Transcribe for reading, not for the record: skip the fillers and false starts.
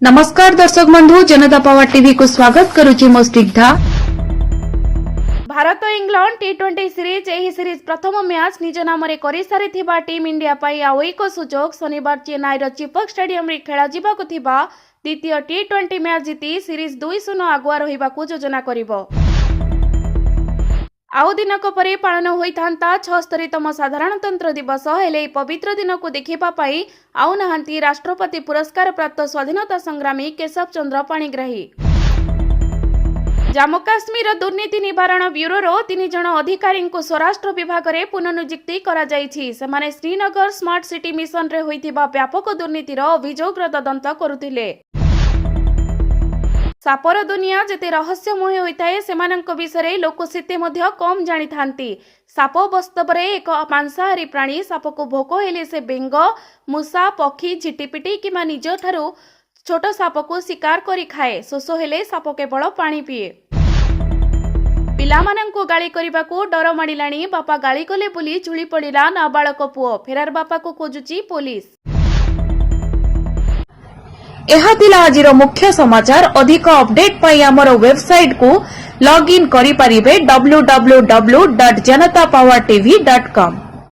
नमस्कार दर्शक बंधु, जनता पावर टीवी को स्वागत करुची मो स्निग्धा। भारत इंग्लैंड टी20 सीरीज एही सीरीज प्रथम मैच निज नाम करि सारिथिबा टीम इंडिया पई आउ एक सुजोग शनिवार चेन्नईर चिपक स्टेडियम रे खेला जिबाकु थिबा द्वितीय टी20 मैच जीति सीरीज 2-0 आगुआ रहिबाकु योजना करिवो। आउ दिनक परे पालन होइथांता 76तम साधारणतंत्र दिवस हेले पवित्र दिन को देखिबा पाई आउ नहांती राष्ट्रपति पुरस्कार प्राप्त स्वाधीनता संग्रामी केशव चंद्र पाणिग्राही। जम्मू काश्मीर दुर्नीति निवारण ब्यूरो 3 जन अधिकारी को स्वराष्ट्र विभाग में पुनर्नियुक्ति करा जायछि। सेमाने श्रीनगर स्मार्ट सिटी मिशन रे होइथिबा व्यापक दुर्नीतिर अभियोग तदंत करुथिले। सापर दुनिया जेते रहस्यमय होइताए सेमानक विषय लोक सेते मध्य कम जानी थांती। साप वास्तव में एक मांसाहारी प्राणी। साप को भोक हेले से बेंग, मूषा, पक्षी, झिटिपिटी किंवा निज ठारू छोट साप को शिकार करी खाए। शोष हेले साप केवल पानी पीए। पिलामानंकु गाली करिबाकू डर माडिलाणी। बापा गाली कले बोली झुली पड़िला नाबालक पुओ। फेरार बापा को खोजुची पुलिस। यह थिला आजिर मुख्य समाचार। अधिक अपडेट पाई हमर वेबसाइट को लॉग इन करि परिबे www.janatapowertv.com।